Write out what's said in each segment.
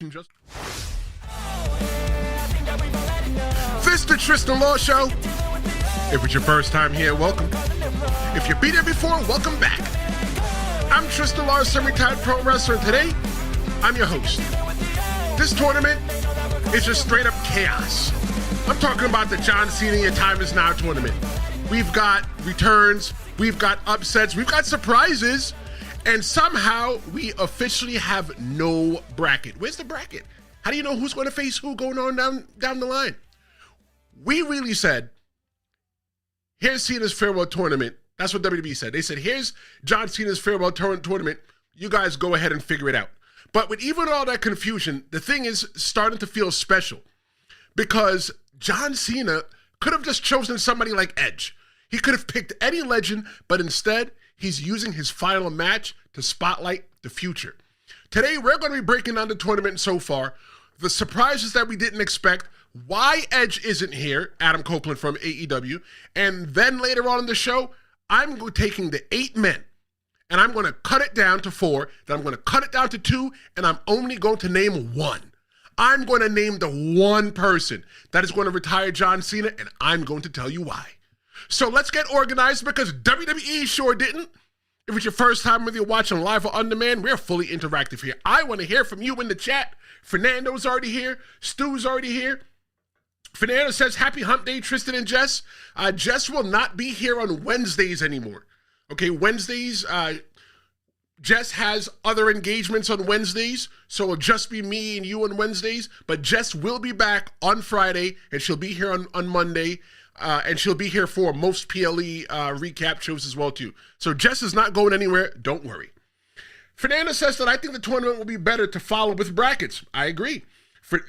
Just this the Tristan Law Show. If it's your first time here, welcome. If you've been here before, welcome back. I'm Tristan Law, semi-retired pro wrestler, and today I'm your host. This tournament is just straight up chaos. I'm talking about the John Cena Your Time Is Now tournament. We've got returns, we've got upsets, we've got surprises, and somehow we officially have no bracket. Where's the bracket? How do you know who's going to face who going on down the line? We really said, here's Cena's farewell tournament. That's what WWE said. They said, here's John Cena's farewell tournament. You guys go ahead and figure it out. But with even all that confusion, the thing is starting to feel special because John Cena could have just chosen somebody like Edge. He could have picked any legend, but instead, he's using his final match to spotlight the future. Today, we're going to be breaking down the tournament so far, the surprises that we didn't expect, why Edge isn't here, Adam Copeland from AEW, and then later on in the show, I'm taking the 8 men, and I'm going to cut it down to 4, then I'm going to cut it down to 2, and I'm only going to name 1. I'm going to name the one person that is going to retire John Cena, and I'm going to tell you why. So let's get organized because WWE sure didn't. If it's your first time whether you're watching live or on demand, we're fully interactive here. I want to hear from you in the chat. Fernando's already here. Stu's already here. Fernando says, happy hump day, Tristan and Jess. Jess will not be here on Wednesdays anymore. Okay, Wednesdays, Jess has other engagements on Wednesdays, so it'll just be me and you on Wednesdays, but Jess will be back on Friday, and she'll be here on Monday, and she'll be here for most PLE recap shows as well, too. So Jess is not going anywhere. Don't worry. Fernando says that I think the tournament will be better to follow with brackets. I agree.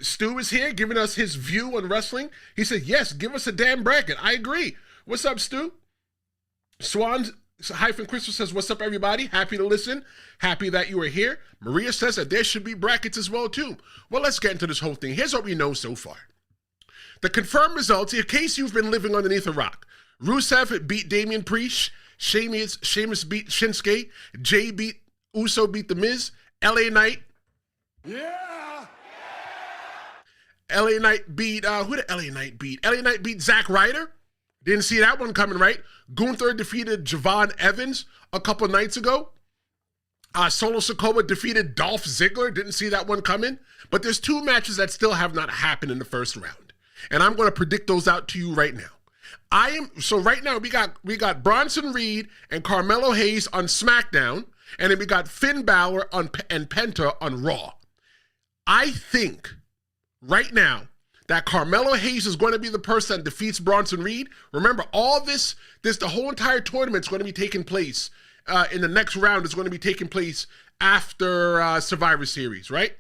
Stu is here giving us his view on wrestling. He said, yes, give us a damn bracket. I agree. What's up, Stu? Swans-Crystal says, what's up, everybody? Happy to listen. Happy that you are here. Maria says that there should be brackets as well, too. Well, let's get into this whole thing. Here's what we know so far. The confirmed results, in case you've been living underneath a rock. Rusev beat Damian Priest. Sheamus beat Shinsuke. Jay beat Uso beat The Miz. LA Knight. Yeah! LA Knight beat, who did LA Knight beat? LA Knight beat Zack Ryder. Didn't see that one coming, right? Gunther defeated Javon Evans a couple nights ago. Solo Sikoa defeated Dolph Ziggler. Didn't see that one coming. But there's 2 matches that still have not happened in the first round. And I'm going to predict those out to you right now. So right now we got Bronson Reed and Carmelo Hayes on SmackDown. And then we got Finn Balor and Penta on Raw. I think right now that Carmelo Hayes is going to be the person that defeats Bronson Reed. Remember, all the whole entire tournament is going to be taking place in the next round. Is going to be taking place after Survivor Series, right?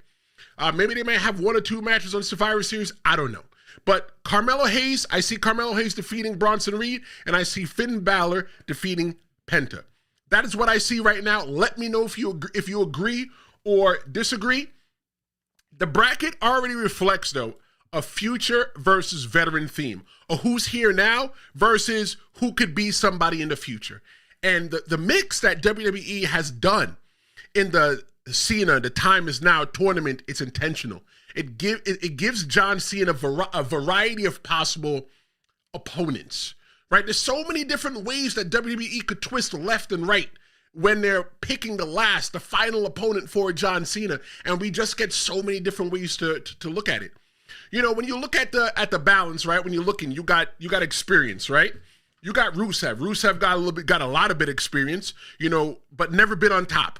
Maybe they may have 1 or 2 matches on Survivor Series. I don't know. But Carmelo Hayes, I see Carmelo Hayes defeating Bronson Reed, and I see Finn Balor defeating Penta. That is what I see right now. Let me know if you agree or disagree. The bracket already reflects, though, a future versus veteran theme. A who's here now versus who could be somebody in the future. And the mix that WWE has done in the Cena, the Time Is Now tournament, it's intentional. It gives John Cena a variety of possible opponents, right? There's so many different ways that WWE could twist left and right when they're picking the final opponent for John Cena, and we just get so many different ways to look at it. You know, when you look at the balance, right? When you're looking, you got experience, right? You got Rusev. Rusev got a lot of experience, you know, but never been on top.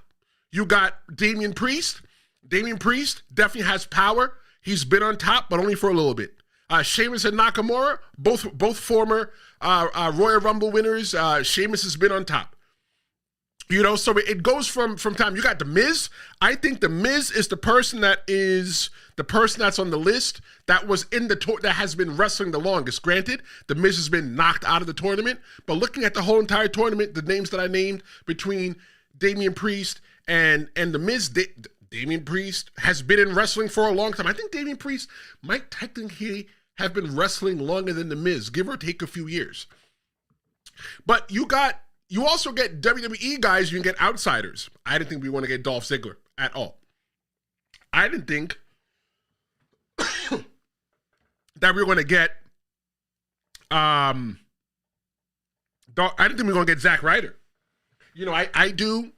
You got Damian Priest. Damian Priest definitely has power. He's been on top, but only for a little bit. Sheamus and Nakamura, both former Royal Rumble winners. Sheamus has been on top. You know, so it goes from time. You got The Miz. I think The Miz is the person that's on the list that was in that has been wrestling the longest. Granted, The Miz has been knocked out of the tournament, but looking at the whole entire tournament, the names that I named between Damian Priest and The Miz, Damian Priest has been in wrestling for a long time. I think Damian Priest might technically have been wrestling longer than The Miz, give or take a few years. But you also get WWE guys, you can get outsiders. I didn't think we want to get Dolph Ziggler at all. I didn't think that we were going to get, I didn't think we were going to get Zack Ryder. You know, I do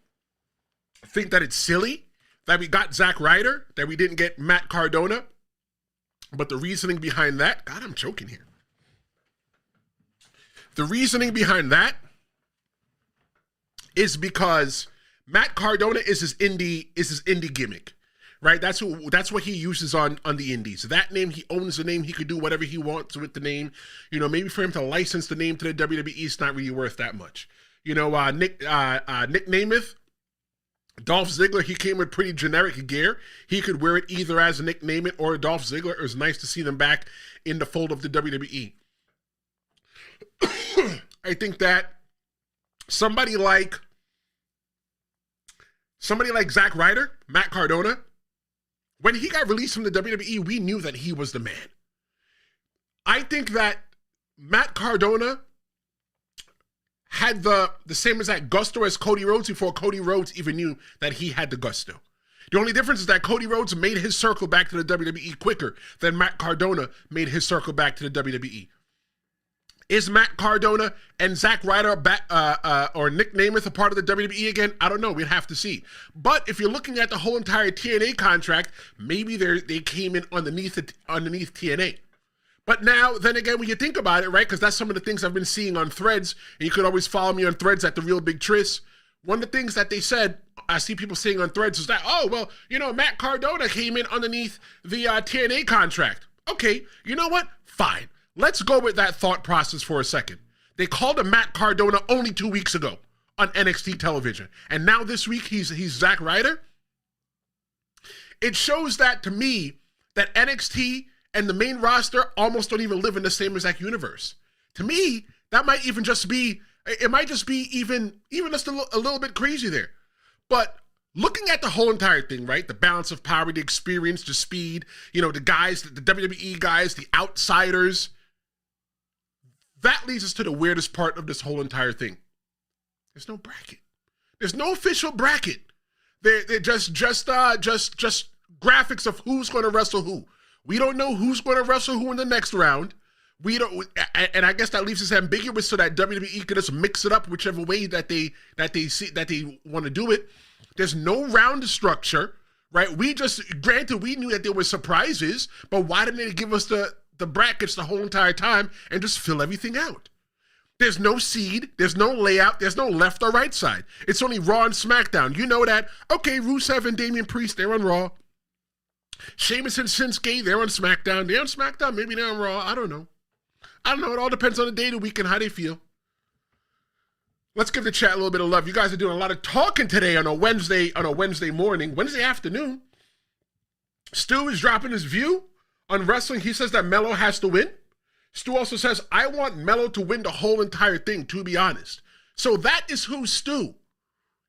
think that it's silly that we got Zack Ryder, that we didn't get Matt Cardona. But the reasoning behind that, God, I'm choking here. The reasoning behind that is because Matt Cardona is his indie gimmick, right? That's what he uses on the indies. That name, he owns the name. He could do whatever he wants with the name. You know, maybe for him to license the name to the WWE, it's not really worth that much. You know, Nick Namath, Dolph Ziggler, he came with pretty generic gear. He could wear it either as Nick Namath or Dolph Ziggler. It was nice to see them back in the fold of the WWE. I think that somebody like Zack Ryder, Matt Cardona, when he got released from the WWE, we knew that he was the man. I think that Matt Cardona had the same exact gusto as Cody Rhodes before Cody Rhodes even knew that he had the gusto. The only difference is that Cody Rhodes made his circle back to the WWE quicker than Matt Cardona made his circle back to the WWE. Is Matt Cardona and Zack Ryder back, or Nick Namath a part of the WWE again? I don't know. We'd have to see. But if you're looking at the whole entire TNA contract, maybe they came in underneath TNA. But now, then again, when you think about it, right, because that's some of the things I've been seeing on Threads, and you could always follow me on Threads at The Real Big Tris. One of the things that they said, I see people saying on Threads, is that, oh, well, you know, Matt Cardona came in underneath the TNA contract. Okay, you know what? Fine. Let's go with that thought process for a second. They called him Matt Cardona only 2 weeks ago on NXT television. And now this week, he's Zack Ryder. It shows that, to me, that NXT and the main roster almost don't even live in the same exact universe. To me, that might even just be, it might just be even just a little bit crazy there. But looking at the whole entire thing, right? The balance of power, the experience, the speed, you know, the guys, the WWE guys, the outsiders. That leads us to the weirdest part of this whole entire thing. There's no bracket. There's no official bracket. They're just graphics of who's going to wrestle who. We don't know who's going to wrestle who in the next round. We don't, and I guess that leaves us ambiguous so that WWE can just mix it up whichever way that they want to do it. There's no round structure, right? Granted, we knew that there were surprises, but why didn't they give us the brackets the whole entire time and just fill everything out? There's no seed, there's no layout, there's no left or right side. It's only Raw and SmackDown. You know that. Okay, Rusev and Damian Priest, they're on Raw. Sheamus and Shinsuke, they're on SmackDown. They're on SmackDown, maybe they're on Raw. I don't know. It all depends on the day of the week and how they feel. Let's give the chat a little bit of love. You guys are doing a lot of talking today on a Wednesday morning, Wednesday afternoon. Stu is dropping his view on wrestling. He says that Melo has to win. Stu also says, I want Melo to win the whole entire thing, to be honest. So that is who Stu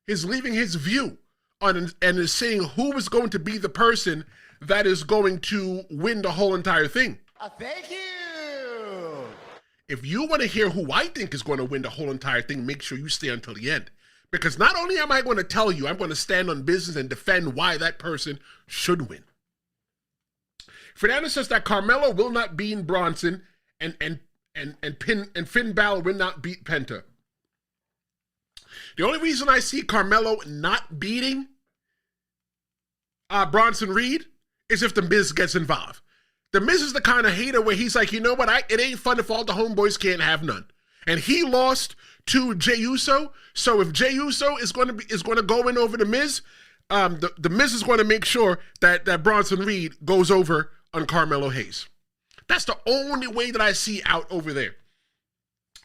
is leaving his view on and is saying who is going to be the person that is going to win the whole entire thing. Thank you. If you want to hear who I think is going to win the whole entire thing, make sure you stay until the end. Because not only am I going to tell you, I'm going to stand on business and defend why that person should win. Fernando says that Carmelo will not beat Bronson and Finn Balor will not beat Penta. The only reason I see Carmelo not beating Bronson Reed is if The Miz gets involved. The Miz is the kind of hater where he's like, you know what, it ain't fun if all the homeboys can't have none. And he lost to Jey Uso, so if Jey Uso is going to go in over The Miz, the Miz is going to make sure that Bronson Reed goes over on Carmelo Hayes. That's the only way that I see out over there.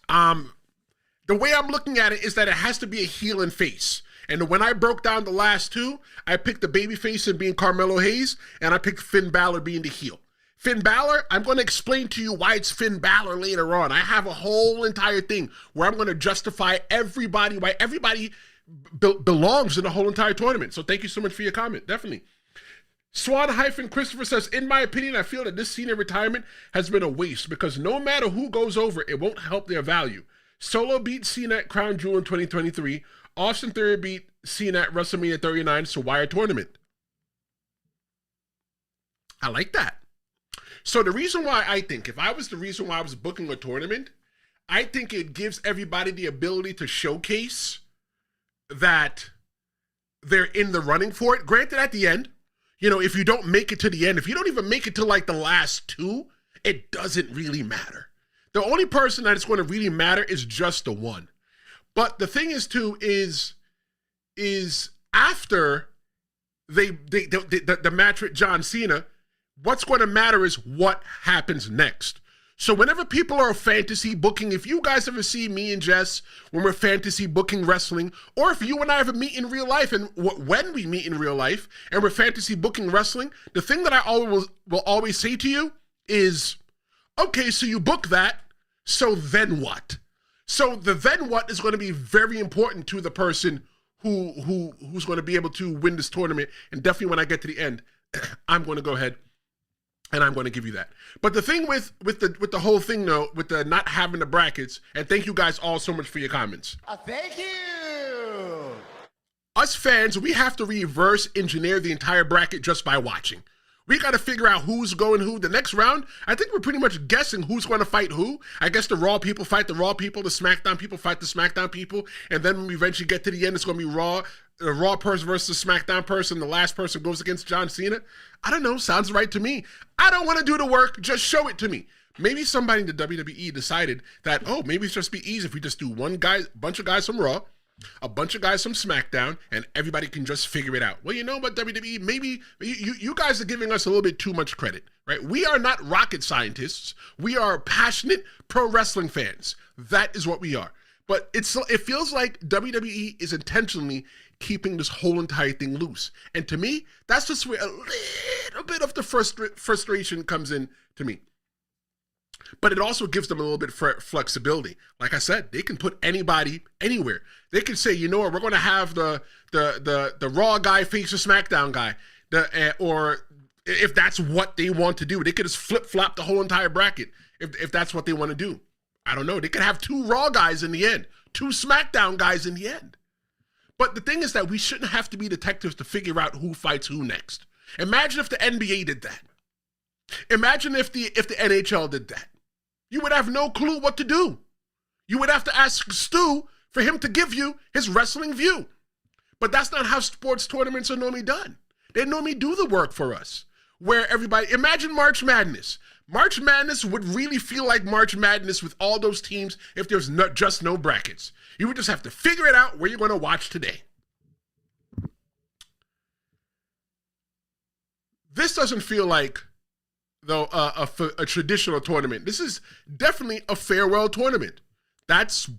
The way I'm looking at it is that it has to be a heel and face. And when I broke down the last two, I picked the baby face and being Carmelo Hayes, and I picked Finn Balor being the heel. Finn Balor, I'm going to explain to you why it's Finn Balor later on. I have a whole entire thing where I'm going to justify everybody, why everybody belongs in the whole entire tournament. So thank you so much for your comment. Definitely. Swan-Christopher says, in my opinion, I feel that this Cena retirement has been a waste because no matter who goes over, it won't help their value. Solo beat Cena at Crown Jewel in 2023. Austin Theory beat Cena at WrestleMania 39, so why a tournament? I like that. So the reason why I think, if I was the reason why I was booking a tournament, I think it gives everybody the ability to showcase that they're in the running for it. Granted, at the end, you know, if you don't make it to the end, if you don't even make it to like the last two, it doesn't really matter. The only person that it's going to really matter is just the one. But the thing is too, is after the match with John Cena, what's going to matter is what happens next. So whenever people are fantasy booking, if you guys ever see me and Jess when we're fantasy booking wrestling, or if you and I ever meet in real life, and when we meet in real life and we're fantasy booking wrestling, the thing that I will always say to you is, okay, so you book that, so then what? So the then what is going to be very important to the person who's going to be able to win this tournament. And definitely when I get to the end, I'm going to go ahead and I'm going to give you that. But the thing with the whole thing though, with the not having the brackets, and thank you guys all so much for your comments. Thank you. Us fans, we have to reverse engineer the entire bracket just by watching. We got to figure out who's going who. The next round, I think we're pretty much guessing who's going to fight who. I guess the Raw people fight the Raw people, the SmackDown people fight the SmackDown people, and then when we eventually get to the end, it's going to be the Raw person versus the SmackDown person. The last person goes against John Cena. I don't know. Sounds right to me. I don't want to do the work. Just show it to me. Maybe somebody in the WWE decided that, oh, maybe it's just be easy if we just do one guy, a bunch of guys from Raw, a bunch of guys from SmackDown, and everybody can just figure it out. Well, you know what, WWE, maybe you guys are giving us a little bit too much credit, right? We are not rocket scientists. We are passionate pro wrestling fans. That is what we are. But it feels like WWE is intentionally keeping this whole entire thing loose. And to me, that's just where a little bit of the frustration comes in to me. But it also gives them a little bit flexibility. Like I said, they can put anybody anywhere. They can say, you know what, we're going to have the Raw guy face the SmackDown guy, or if that's what they want to do, they could just flip flop the whole entire bracket if that's what they want to do. I don't know. They could have 2 Raw guys in the end, 2 SmackDown guys in the end. But the thing is that we shouldn't have to be detectives to figure out who fights who next. Imagine if the NBA did that. Imagine if the NHL did that. You would have no clue what to do. You would have to ask Stu for him to give you his wrestling view. But that's not how sports tournaments are normally done. They normally do the work for us. Where everybody, imagine March Madness. March Madness would really feel like March Madness with all those teams if there's just no brackets. You would just have to figure it out where you're going to watch today. This doesn't feel like, though, a traditional tournament. This is definitely a farewell tournament. That's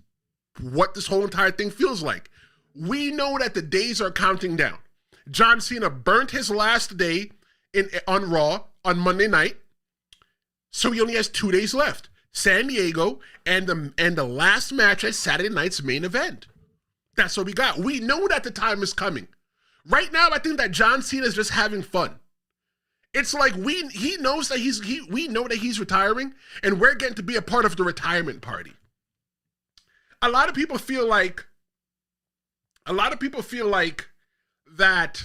what this whole entire thing feels like. We know that the days are counting down. John Cena burnt his last day on Raw on Monday night, so he only has 2 days left. San Diego and the last match at Saturday night's main event. That's what we got. We know that the time is coming. Right now, I think that John Cena is just having fun. It's like we know that he's retiring, and we're getting to be a part of the retirement party. A lot of people feel like that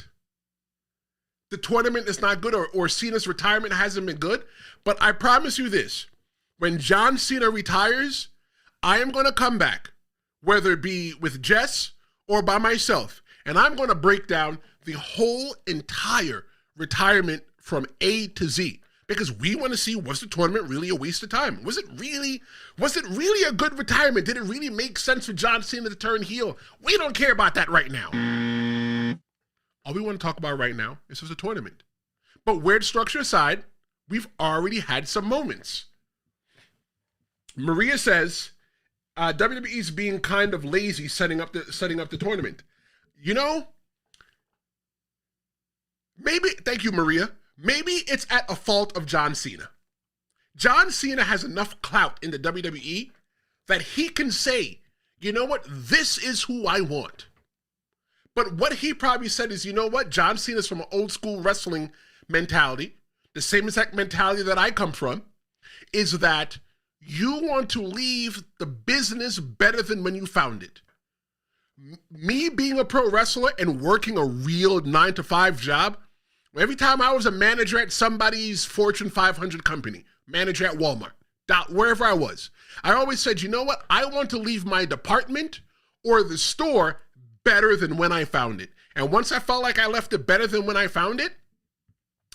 the tournament is not good, or Cena's retirement hasn't been good. But I promise you this, when John Cena retires, I am going to come back, whether it be with Jess or by myself, and I'm going to break down the whole entire retirement from A to Z, because we want to see, was the tournament really a waste of time? Was it really a good retirement? Did it really make sense for John Cena to turn heel? We don't care about that right now. All we want to talk about right now is the tournament. But weird structure aside, we've already had some moments. Maria says, WWE's being kind of lazy setting up the tournament. You know, maybe, thank you, Maria. Maybe it's at a fault of John Cena. John Cena has enough clout in the WWE that he can say, you know what, this is who I want. But what he probably said is, you know what, John Cena's from an old school wrestling mentality, the same exact mentality that I come from, is that you want to leave the business better than when you found it. Me being a pro wrestler and working a real 9-to-5 job, Every time I was a manager at somebody's Fortune 500 company, manager at Walmart, wherever I was, I always said, you know what? I want to leave my department or the store better than when I found it. And once I felt like I left it better than when I found it,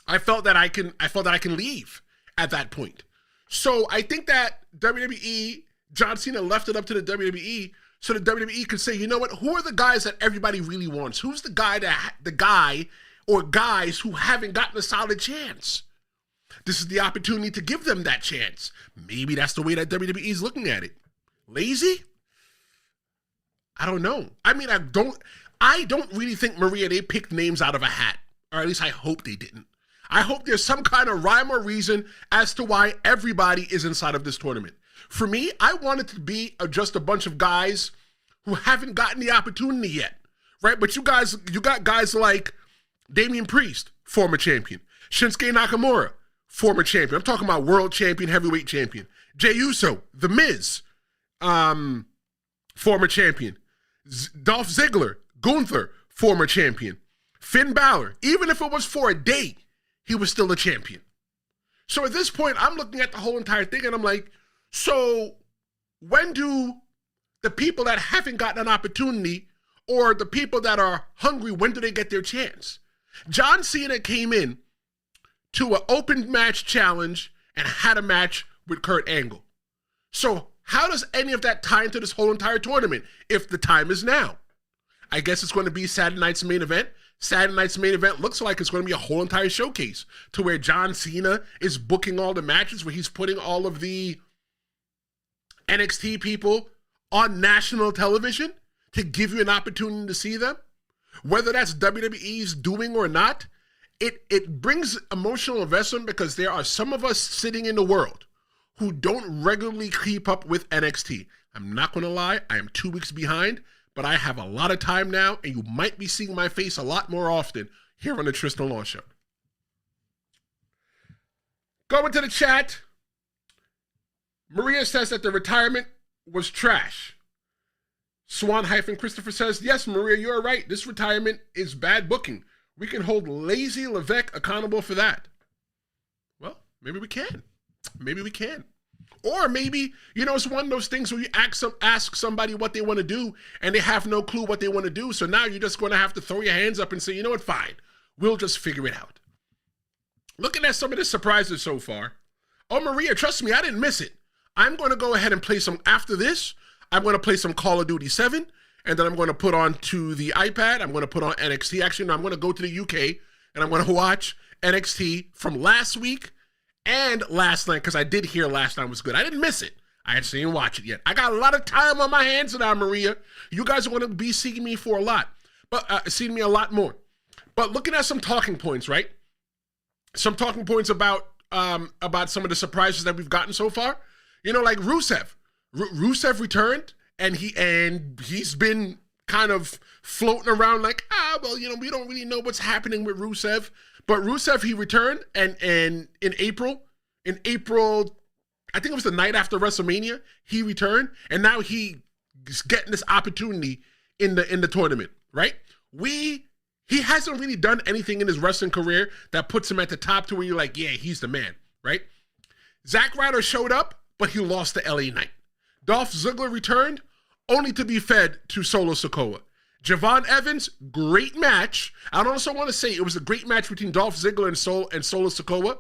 I felt that I can leave at that point. So I think that WWE, John Cena left it up to the WWE so the WWE could say, you know what? Who are the guys that everybody really wants? Who's the guy or guys who haven't gotten a solid chance? This is the opportunity to give them that chance. Maybe that's the way that WWE is looking at it. Lazy? I don't know. I mean, I don't really think, Maria, they picked names out of a hat. Or at least I hope they didn't. I hope there's some kind of rhyme or reason as to why everybody is inside of this tournament. For me, I want it to be just a bunch of guys who haven't gotten the opportunity yet, right? But you got guys like Damian Priest, former champion. Shinsuke Nakamura, former champion. I'm talking about world champion, heavyweight champion. Jey Uso, The Miz, former champion. Dolph Ziggler, Gunther, former champion. Finn Balor, even if it was for a day, he was still a champion. So at this point, I'm looking at the whole entire thing and I'm like, so when do the people that haven't gotten an opportunity or the people that are hungry, when do they get their chance? John Cena came in to an open match challenge and had a match with Kurt Angle. So how does any of that tie into this whole entire tournament if the time is now? I guess it's going to be Saturday night's main event. Saturday night's main event looks like it's going to be a whole entire showcase to where John Cena is booking all the matches, where he's putting all of the NXT people on national television to give you an opportunity to see them. Whether that's WWE's doing or not, it brings emotional investment because there are some of us sitting in the world who don't regularly keep up with NXT. I'm not going to lie, I am 2 weeks behind, but I have a lot of time now, and you might be seeing my face a lot more often here on the Tristan Law Show. Going to the chat, Maria says that the retirement was trash. Swan-Christopher says, yes, Maria, you're right. This retirement is bad booking. We can hold Lazy Levesque accountable for that. Well, maybe we can. Maybe we can. Or maybe, it's one of those things where you ask somebody what they want to do and they have no clue what they want to do. So now you're just going to have to throw your hands up and say, you know what, fine. We'll just figure it out. Looking at some of the surprises so far. Oh, Maria, trust me, I didn't miss it. I'm going to go ahead and play some, after this, I'm going to play some Call of Duty 7, and then I'm going to put on to the iPad, I'm going to put on NXT. Actually, no, I'm going to go to the UK, and I'm going to watch NXT from last week and last night, because I did hear last night was good. I didn't miss it. I just didn't watch it yet. I got a lot of time on my hands now, Maria. You guys are going to be seeing me for a lot, but seeing me a lot more. But looking at some talking points, right? Some talking points about some of the surprises that we've gotten so far. Like Rusev. Rusev returned, and he's been kind of floating around like, we don't really know what's happening with Rusev. But Rusev, he returned, and in April, I think it was the night after WrestleMania, he returned, and now he's getting this opportunity in the tournament, right? He hasn't really done anything in his wrestling career that puts him at the top to where you're like, yeah, he's the man, right? Zack Ryder showed up, but he lost to LA Knight. Dolph Ziggler returned, only to be fed to Solo Sikoa. Javon Evans, great match. I also want to say it was a great match between Dolph Ziggler and Solo Sikoa.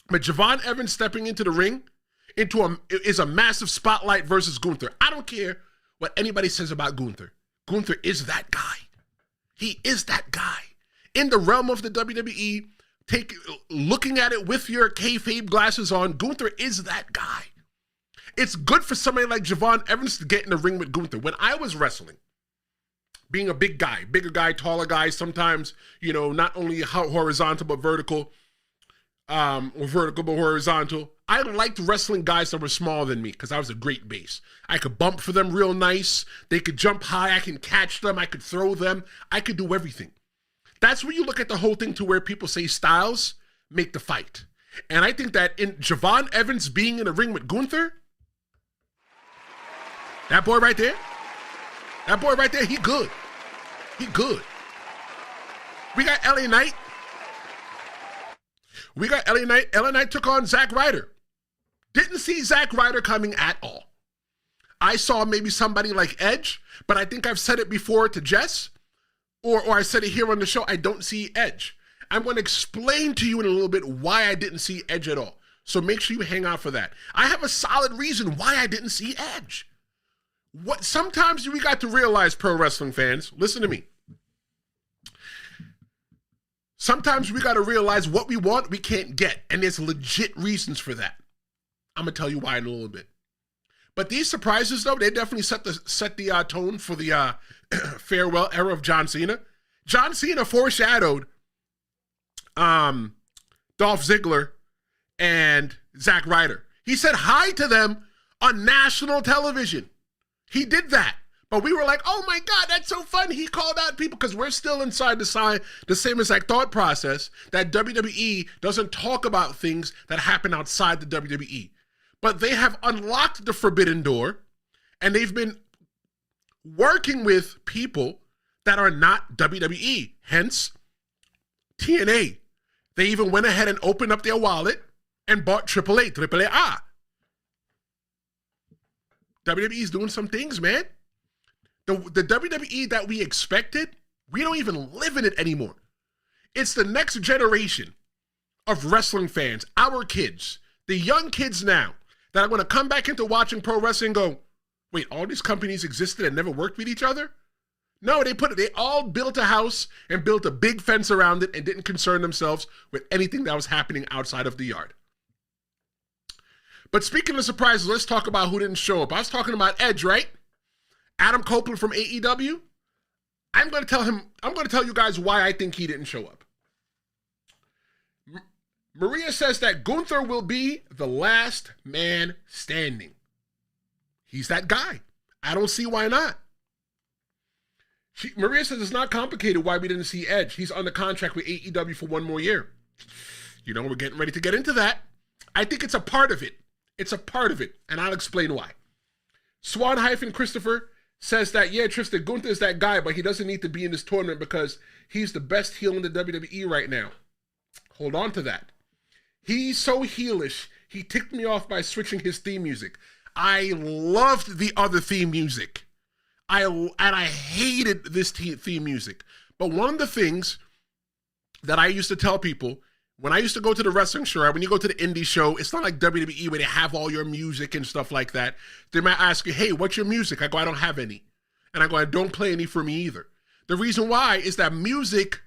But Javon Evans stepping into the ring is a massive spotlight versus Gunther. I don't care what anybody says about Gunther. Gunther is that guy. He is that guy. In the realm of the WWE, looking at it with your kayfabe glasses on, Gunther is that guy. It's good for somebody like Javon Evans to get in the ring with Gunther. When I was wrestling, being a bigger guy, taller guy, sometimes, not only horizontal but vertical, or vertical but horizontal. I liked wrestling guys that were smaller than me because I was a great base. I could bump for them real nice. They could jump high. I can catch them. I could throw them. I could do everything. That's where you look at the whole thing to where people say styles make the fight. And I think that in Javon Evans being in the ring with Gunther, that boy right there, he good. He good. We got LA Knight. We got LA Knight. LA Knight took on Zack Ryder. Didn't see Zack Ryder coming at all. I saw maybe somebody like Edge, but I think I've said it before to Jess, or I said it here on the show, I don't see Edge. I'm going to explain to you in a little bit why I didn't see Edge at all. So make sure you hang out for that. I have a solid reason why I didn't see Edge. Sometimes we got to realize, pro wrestling fans, listen to me. Sometimes we got to realize what we want, we can't get. And there's legit reasons for that. I'm going to tell you why in a little bit. But these surprises, though, they definitely set the tone for the farewell era of John Cena. John Cena foreshadowed Dolph Ziggler and Zack Ryder. He said hi to them on national television. He did that. But we were like, oh my God, that's so fun. He called out people because we're still inside the same exact thought process that WWE doesn't talk about things that happen outside the WWE. But they have unlocked the forbidden door, and they've been working with people that are not WWE, hence TNA. They even went ahead and opened up their wallet and bought AAA. WWE is doing some things, man. The WWE that we expected, we don't even live in it anymore. It's the next generation of wrestling fans, our kids, the young kids now, that are going to come back into watching pro wrestling and go, wait, all these companies existed and never worked with each other? No, they all built a house and built a big fence around it and didn't concern themselves with anything that was happening outside of the yard. But speaking of surprises, let's talk about who didn't show up. I was talking about Edge, right? Adam Copeland from AEW. I'm going to tell you guys why I think he didn't show up. Maria says that Gunther will be the last man standing. He's that guy. I don't see why not. Maria says it's not complicated why we didn't see Edge. He's under contract with AEW for 1 more year. You know, we're getting ready to get into that. I think it's a part of it. It's a part of it, and I'll explain why. Swan-Christopher says that, yeah, Tristan, Gunther is that guy, but he doesn't need to be in this tournament because he's the best heel in the WWE right now. Hold on to that. He's so heelish, he ticked me off by switching his theme music. I loved the other theme music. I hated this theme music. But one of the things that I used to tell people, when I used to go to the wrestling show, right, when you go to the indie show, it's not like WWE where they have all your music and stuff like that. They might ask you, hey, what's your music? I go, I don't have any. And I go, I don't play any for me either. The reason why is that music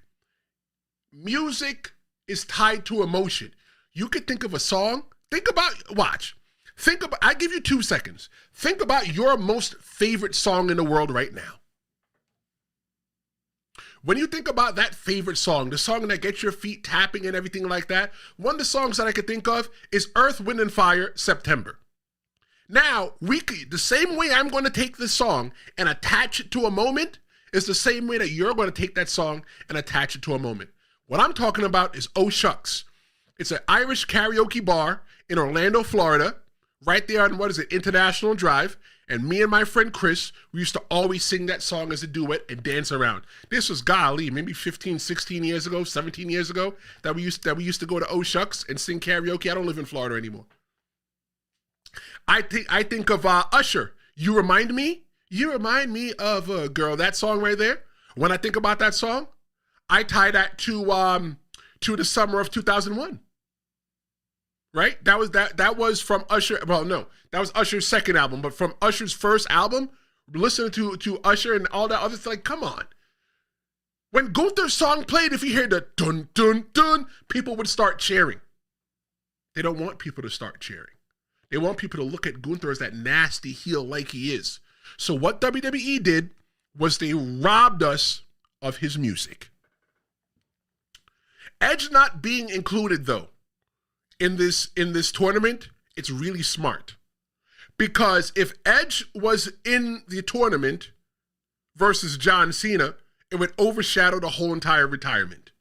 is tied to emotion. You could think of a song. I give you 2 seconds. Think about your most favorite song in the world right now. When you think about that favorite song, the song that gets your feet tapping and everything like that, one of the songs that I could think of is Earth, Wind, and Fire, September. Now, the same way I'm going to take this song and attach it to a moment is the same way that you're going to take that song and attach it to a moment. What I'm talking about is Oh Shucks. It's an Irish karaoke bar in Orlando, Florida, right there on, International Drive. And me and my friend Chris, we used to always sing that song as a duet and dance around. This was, maybe 15, 16 years ago, 17 years ago, that we used to go to Oh Shucks and sing karaoke. I don't live in Florida anymore. I think of Usher. You remind me of a girl. That song right there. When I think about that song, I tie that to the summer of 2001. Right? That was from Usher. Well, no, that was Usher's second album, but from Usher's first album, listening to Usher and all that other stuff, like, come on. When Gunther's song played, if you hear the dun dun dun, people would start cheering. They don't want people to start cheering. They want people to look at Gunther as that nasty heel like he is. So what WWE did was they robbed us of his music. Edge not being included, though, in this tournament, it's really smart. Because if Edge was in the tournament versus John Cena, it would overshadow the whole entire retirement.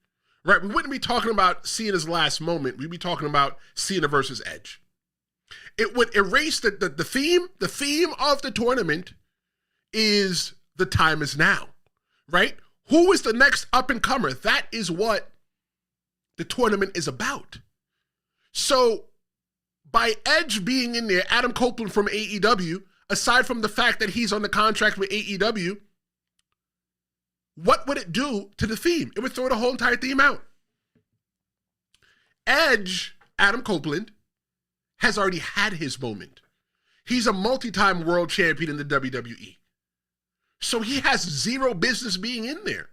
Right? We wouldn't be talking about Cena's last moment. We'd be talking about Cena versus Edge. It would erase the theme. The theme of the tournament is the time is now. Right? Who is the next up-and-comer? That is what the tournament is about. So by Edge being in there, Adam Copeland from AEW, aside from the fact that he's on the contract with AEW, what would it do to the theme? It would throw the whole entire theme out. Edge, Adam Copeland, has already had his moment. He's a multi-time world champion in the WWE. So he has zero business being in there.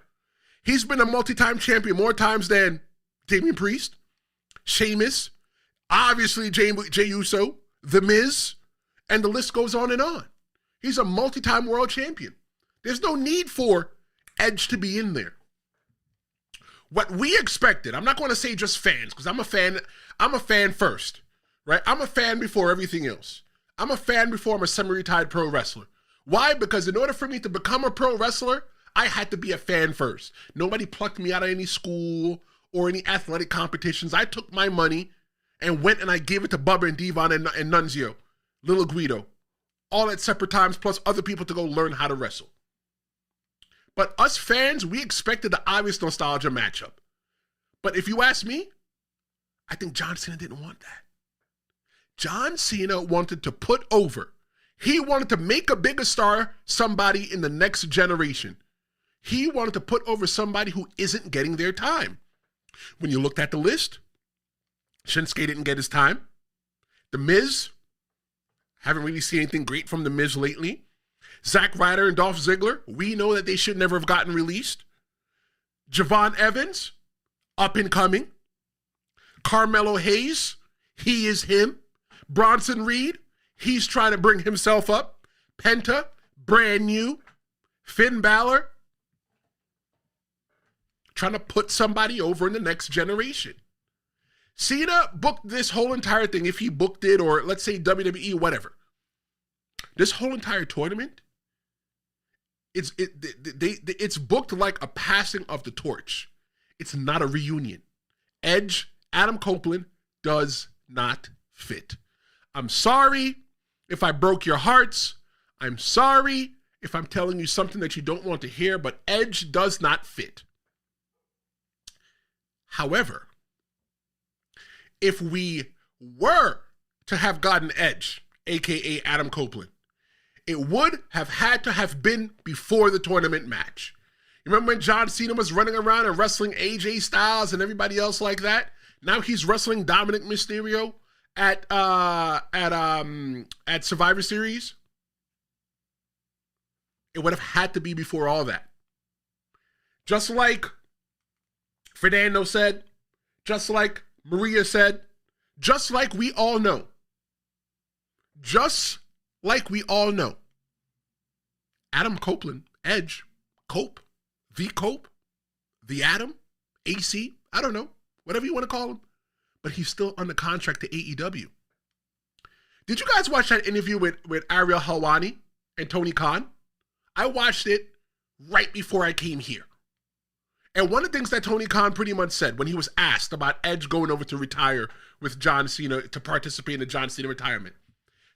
He's been a multi-time champion more times than Damian Priest, Sheamus, obviously Jey Uso, The Miz, and the list goes on and on. He's a multi-time world champion. There's no need for Edge to be in there. What we expected, I'm not going to say just fans, because I'm a fan first, right? I'm a fan before everything else. I'm a fan before I'm a semi-retired pro wrestler. Why? Because in order for me to become a pro wrestler, I had to be a fan first. Nobody plucked me out of any school or any athletic competitions. I took my money and went and I gave it to Bubba and Devon and Nunzio, Little Guido, all at separate times, plus other people to go learn how to wrestle. But us fans, we expected the obvious nostalgia matchup. But if you ask me, I think John Cena didn't want that. John Cena wanted to put over. He wanted to make a bigger star somebody in the next generation. He wanted to put over somebody who isn't getting their time. When you looked at the list, Shinsuke didn't get his time. The Miz, haven't really seen anything great from The Miz lately. Zack Ryder and Dolph Ziggler, we know that they should never have gotten released. Javon Evans, up and coming. Carmelo Hayes, he is him. Bronson Reed, he's trying to bring himself up. Penta, brand new. Finn Balor, trying to put somebody over in the next generation. Cena booked this whole entire thing, if he booked it, or let's say WWE, whatever. This whole entire tournament, it's booked like a passing of the torch. It's not a reunion. Edge, Adam Copeland, does not fit. I'm sorry if I broke your hearts. I'm sorry if I'm telling you something that you don't want to hear, but Edge does not fit. However, if we were to have gotten Edge, aka Adam Copeland, it would have had to have been before the tournament match. You remember when John Cena was running around and wrestling AJ Styles and everybody else like that? Now he's wrestling Dominic Mysterio at Survivor Series. It would have had to be before all that. Just like Fernando said, just like Maria said, just like we all know. Just like we all know. Adam Copeland, Edge, Cope, the Adam, AC, I don't know, whatever you want to call him. But he's still under contract to AEW. Did you guys watch that interview with Ariel Helwani and Tony Khan? I watched it right before I came here. And one of the things that Tony Khan pretty much said when he was asked about Edge going over to retire with John Cena, to participate in the John Cena retirement.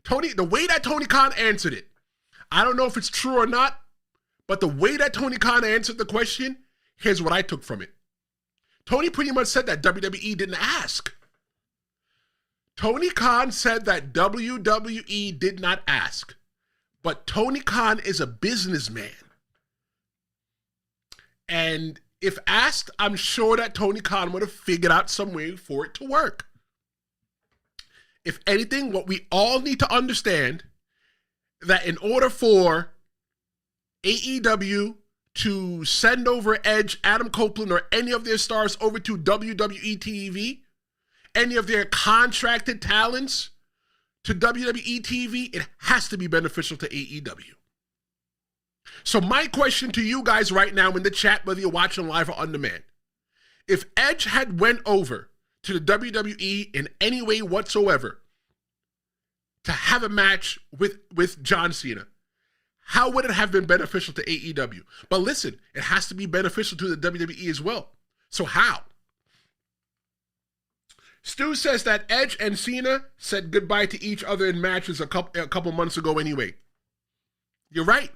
The way that Tony Khan answered it, I don't know if it's true or not, but the way that Tony Khan answered the question, here's what I took from it. Tony pretty much said that WWE didn't ask. Tony Khan said that WWE did not ask. But Tony Khan is a businessman. And if asked, I'm sure that Tony Khan would have figured out some way for it to work. If anything, what we all need to understand, that in order for AEW to send over Edge, Adam Copeland, or any of their stars over to WWE TV, any of their contracted talents to WWE TV, it has to be beneficial to AEW. So my question to you guys right now in the chat, whether you're watching live or on demand, if Edge had went over to the WWE in any way whatsoever to have a match with John Cena, how would it have been beneficial to AEW? But listen, it has to be beneficial to the WWE as well. So how? Stu says that Edge and Cena said goodbye to each other in matches a couple months ago anyway. You're right.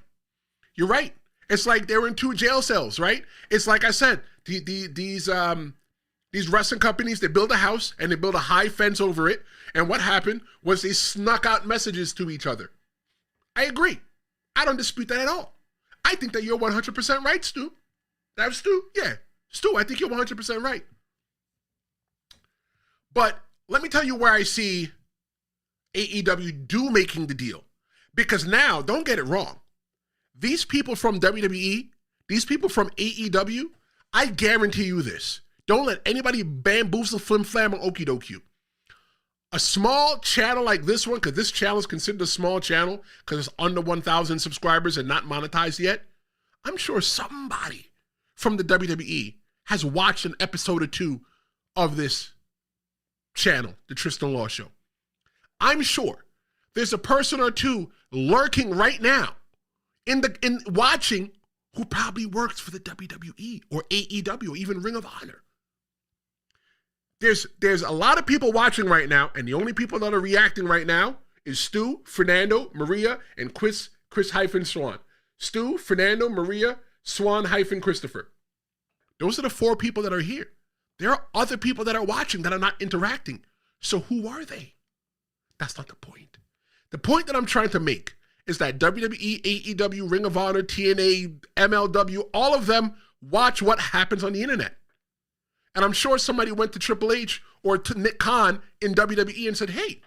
You're right. It's like they were in two jail cells, right? It's like I said, these These wrestling companies, they build a house and they build a high fence over it. And what happened was they snuck out messages to each other. I agree. I don't dispute that at all. I think that you're 100% right, Stu. That's Stu? Yeah. Stu, I think you're 100% right. But let me tell you where I see AEW do making the deal. Because now, don't get it wrong. These people from WWE, these people from AEW, I guarantee you this. Don't let anybody bamboozle, flim flam, or okie dokie. A small channel like this one, because this channel is considered a small channel because it's under 1,000 subscribers and not monetized yet, I'm sure somebody from the WWE has watched an episode or two of this channel, the Tristan Law Show. I'm sure there's a person or two lurking right now in watching who probably works for the WWE or AEW or even Ring of Honor. There's a lot of people watching right now, and the only people that are reacting right now is Stu, Fernando, Maria, and Chris-Swan. Stu, Fernando, Maria, Swan-Christopher. Those are the 4 people that are here. There are other people that are watching that are not interacting. So who are they? That's not the point. The point that I'm trying to make is that WWE, AEW, Ring of Honor, TNA, MLW, all of them watch what happens on the internet. And I'm sure somebody went to Triple H or to Nick Khan in WWE and said, hey,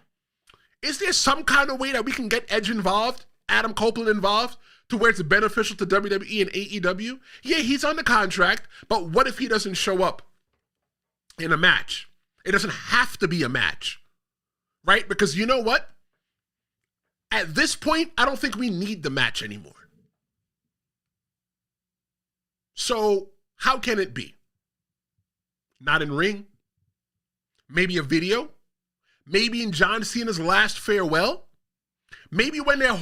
is there some kind of way that we can get Edge involved, Adam Copeland involved, to where it's beneficial to WWE and AEW? Yeah, he's on the contract, but what if he doesn't show up in a match? It doesn't have to be a match, right? Because you know what? At this point, I don't think we need the match anymore. So how can it be? Not in ring? Maybe a video? Maybe in John Cena's last farewell? Maybe when they're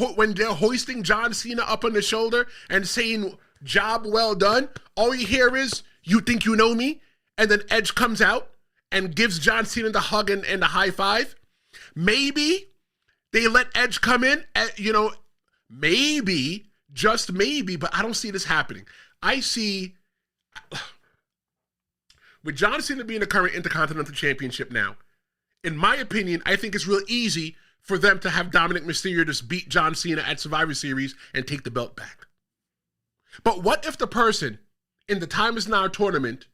hoisting John Cena up on the shoulder and saying, job well done, all you hear is, you think you know me? And then Edge comes out and gives John Cena the hug and the high five. Maybe they let Edge come in, maybe, just maybe, but I don't see this happening. I see, with John Cena being the current Intercontinental Championship now, in my opinion, I think it's real easy for them to have Dominic Mysterio just beat John Cena at Survivor Series and take the belt back. But what if the person in the Time Is Now tournament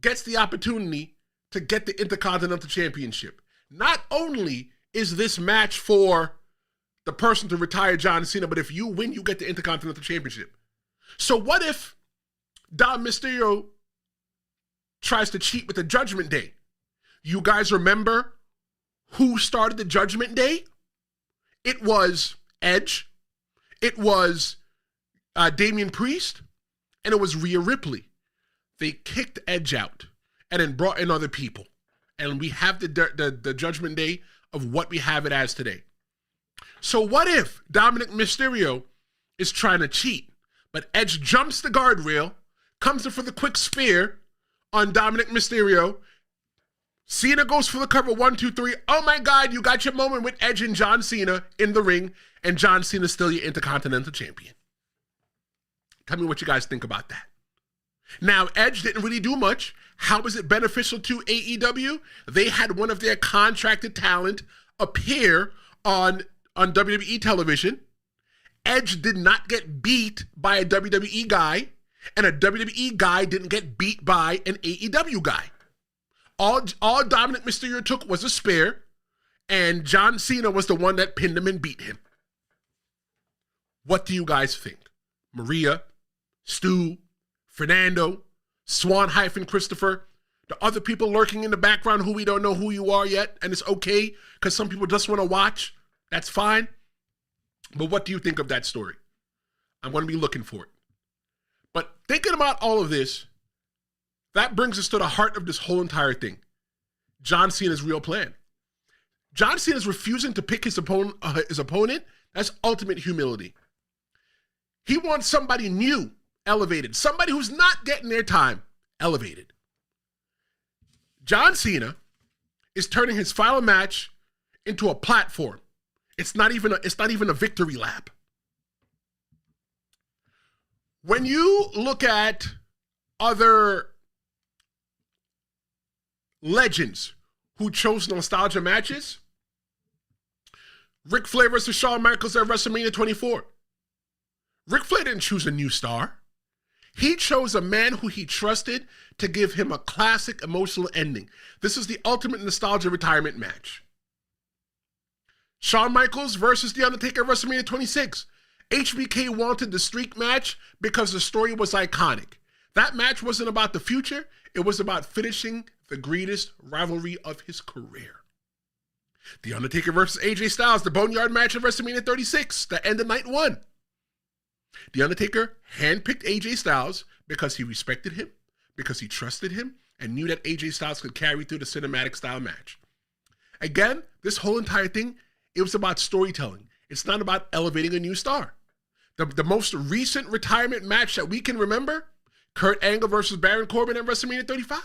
gets the opportunity to get the Intercontinental Championship? Not only is this match for the person to retire John Cena, but if you win, you get the Intercontinental Championship. So what if Dom Mysterio tries to cheat with the Judgment Day? You guys remember who started the Judgment Day? It was Edge, it was Damian Priest, and it was Rhea Ripley. They kicked Edge out and then brought in other people. And we have the Judgment Day of what we have it as today. So what if Dominic Mysterio is trying to cheat, but Edge jumps the guardrail, comes in for the quick spear on Dominic Mysterio, Cena goes for the cover, 1, 2, 3. Oh my God, you got your moment with Edge and John Cena in the ring, and John Cena's still your Intercontinental Champion. Tell me what you guys think about that. Now, Edge didn't really do much. How was it beneficial to AEW? They had one of their contracted talent appear on WWE television. Edge did not get beat by a WWE guy, and a WWE guy didn't get beat by an AEW guy. All Dominic Mysterio took was a spear, and John Cena was the one that pinned him and beat him. What do you guys think? Maria, Stu, Fernando, Swan-Christopher, the other people lurking in the background who we don't know who you are yet, and it's okay because some people just want to watch. That's fine. But what do you think of that story? I'm going to be looking for it. But thinking about all of this, that brings us to the heart of this whole entire thing. John Cena's real plan. John Cena's refusing to pick his opponent. That's ultimate humility. He wants somebody new, elevated. Somebody who's not getting their time, elevated. John Cena is turning his final match into a platform. It's not even a victory lap. When you look at other legends who chose nostalgia matches. Ric Flair versus Shawn Michaels at WrestleMania 24. Ric Flair didn't choose a new star. He chose a man who he trusted to give him a classic emotional ending. This is the ultimate nostalgia retirement match. Shawn Michaels versus The Undertaker at WrestleMania 26. HBK wanted the streak match because the story was iconic. That match wasn't about the future. It was about finishing the greatest rivalry of his career. The Undertaker versus AJ Styles, the Boneyard match at WrestleMania 36, the end of night one. The Undertaker handpicked AJ Styles because he respected him, because he trusted him, and knew that AJ Styles could carry through the cinematic style match. Again, this whole entire thing, it was about storytelling. It's not about elevating a new star. The most recent retirement match that we can remember, Kurt Angle versus Baron Corbin at WrestleMania 35.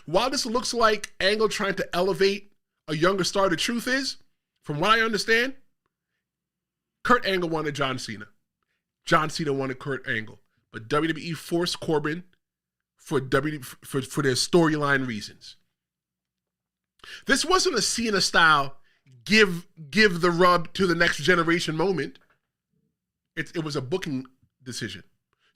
While this looks like Angle trying to elevate a younger star, the truth is, from what I understand, Kurt Angle wanted John Cena. John Cena wanted Kurt Angle. But WWE forced Corbin for their storyline reasons. This wasn't a Cena-style give the rub to the next generation moment. It was a booking decision.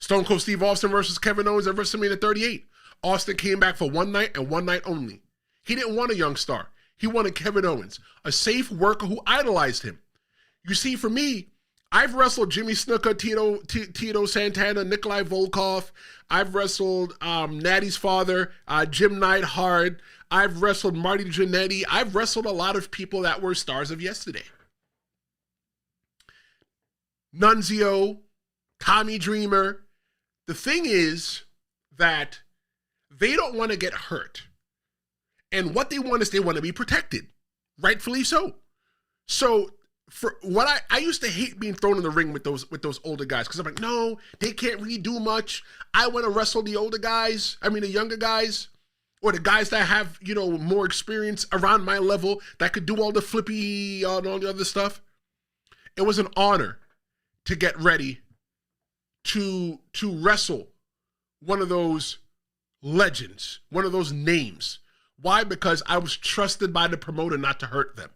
Stone Cold Steve Austin versus Kevin Owens at WrestleMania 38. Austin came back for one night and one night only. He didn't want a young star. He wanted Kevin Owens, a safe worker who idolized him. You see, for me, I've wrestled Jimmy Snuka, Tito Santana, Nikolai Volkov. I've wrestled Natty's father, Jim Neidhart. I've wrestled Marty Jannetty. I've wrestled a lot of people that were stars of yesterday. Nunzio, Tommy Dreamer. The thing is that they don't want to get hurt. And what they want is they want to be protected. Rightfully so. So for what I used to hate being thrown in the ring with those older guys, because I'm like, no, they can't really do much. I want to wrestle the older guys. I mean, the younger guys, or the guys that have, more experience around my level that could do all the flippy and all the other stuff. It was an honor to get ready to wrestle one of those legends, one of those names. Why? Because I was trusted by the promoter not to hurt them.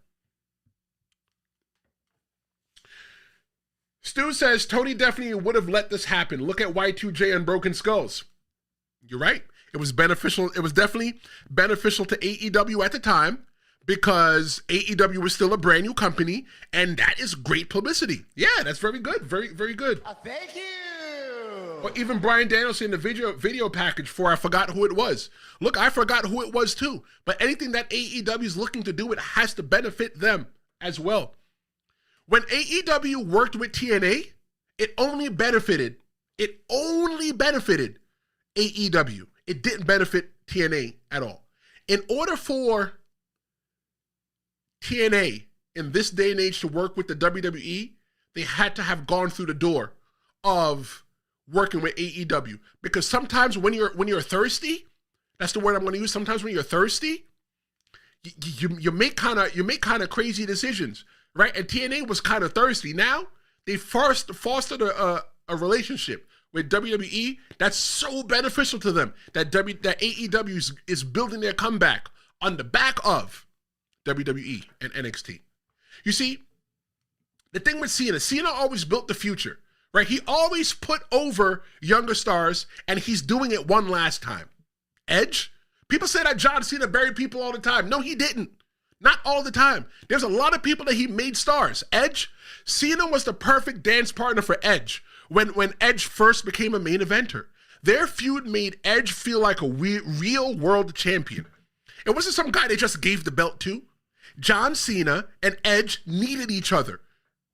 Stu says, Tony definitely would have let this happen. Look at Y2J and Broken Skulls. You're right. It was beneficial. It was definitely beneficial to AEW at the time because AEW was still a brand new company, and that is great publicity. Yeah, that's very good. Very, very good. Thank you. Or even Bryan Danielson in the video package for I forgot who it was. Look, I forgot who it was too. But anything that AEW is looking to do, it has to benefit them as well. When AEW worked with TNA, it only benefited AEW. It didn't benefit TNA at all. In order for TNA in this day and age to work with the WWE, they had to have gone through the door of working with AEW. Because sometimes when you're thirsty, that's the word I'm going to use. Sometimes when you're thirsty, you make kind of crazy decisions, right? And TNA was kind of thirsty. Now they first fostered a relationship with WWE that's so beneficial to them that AEW is building their comeback on the back of WWE and NXT. You see, the thing with Cena always built the future, right? He always put over younger stars, and he's doing it one last time. Edge? People say that John Cena buried people all the time. No, he didn't. Not all the time. There's a lot of people that he made stars. Edge? Cena was the perfect dance partner for Edge when Edge first became a main eventer. Their feud made Edge feel like a real world champion. It wasn't some guy they just gave the belt to. John Cena and Edge needed each other.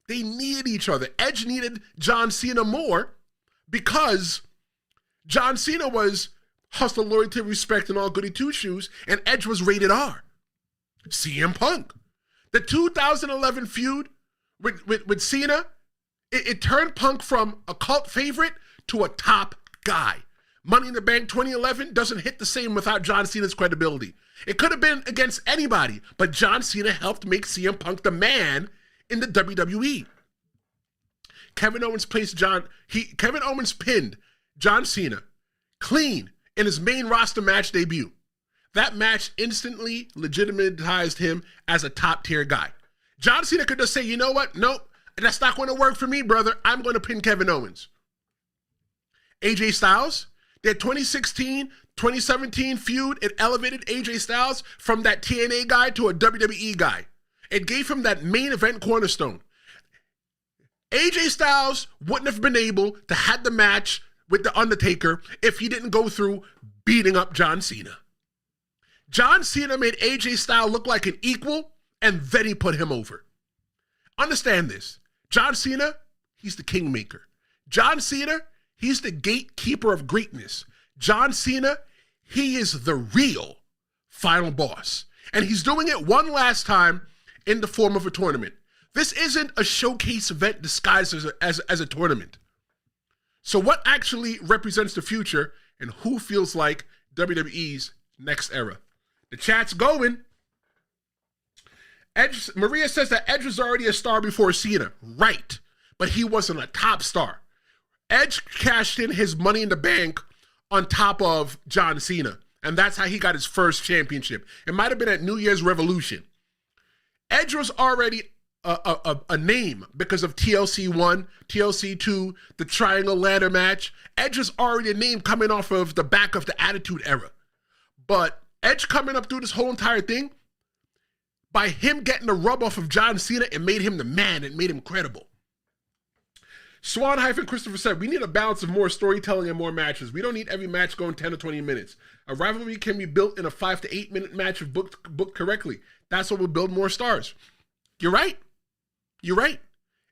They needed each other. Edge needed John Cena more because John Cena was hustle, loyalty, respect, and all goody two-shoes, and Edge was rated R. CM Punk. The 2011 feud with Cena, it turned Punk from a cult favorite to a top guy. Money in the Bank 2011 doesn't hit the same without John Cena's credibility. It could have been against anybody, but John Cena helped make CM Punk the man in the WWE. Kevin Owens pinned John Cena clean in his main roster match debut. That match instantly legitimized him as a top-tier guy. John Cena could just say, you know what? Nope, that's not going to work for me, brother. I'm going to pin Kevin Owens. AJ Styles, their 2016, 2017 feud, it elevated AJ Styles from that TNA guy to a WWE guy. It gave him that main event cornerstone. AJ Styles wouldn't have been able to have the match with The Undertaker if he didn't go through beating up John Cena. John Cena made AJ Styles look like an equal, and then he put him over. Understand this. John Cena, he's the kingmaker. John Cena, he's the gatekeeper of greatness. John Cena, he is the real final boss. And he's doing it one last time in the form of a tournament. This isn't a showcase event disguised as a tournament. So what actually represents the future, and who feels like WWE's next era? The chat's going. Maria says that Edge was already a star before Cena. Right. But he wasn't a top star. Edge cashed in his Money in the Bank on top of John Cena. And that's how he got his first championship. It might have been at New Year's Revolution. Edge was already a name because of TLC 1, TLC 2, the Triangle Ladder match. Edge was already a name coming off of the back of the Attitude Era. But Edge coming up through this whole entire thing, by him getting the rub off of John Cena, it made him the man. It made him credible. Swan-Christopher said, we need a balance of more storytelling and more matches. We don't need every match going 10 or 20 minutes. A rivalry can be built in a 5 to 8 minute match if booked correctly. That's what will build more stars. You're right. You're right.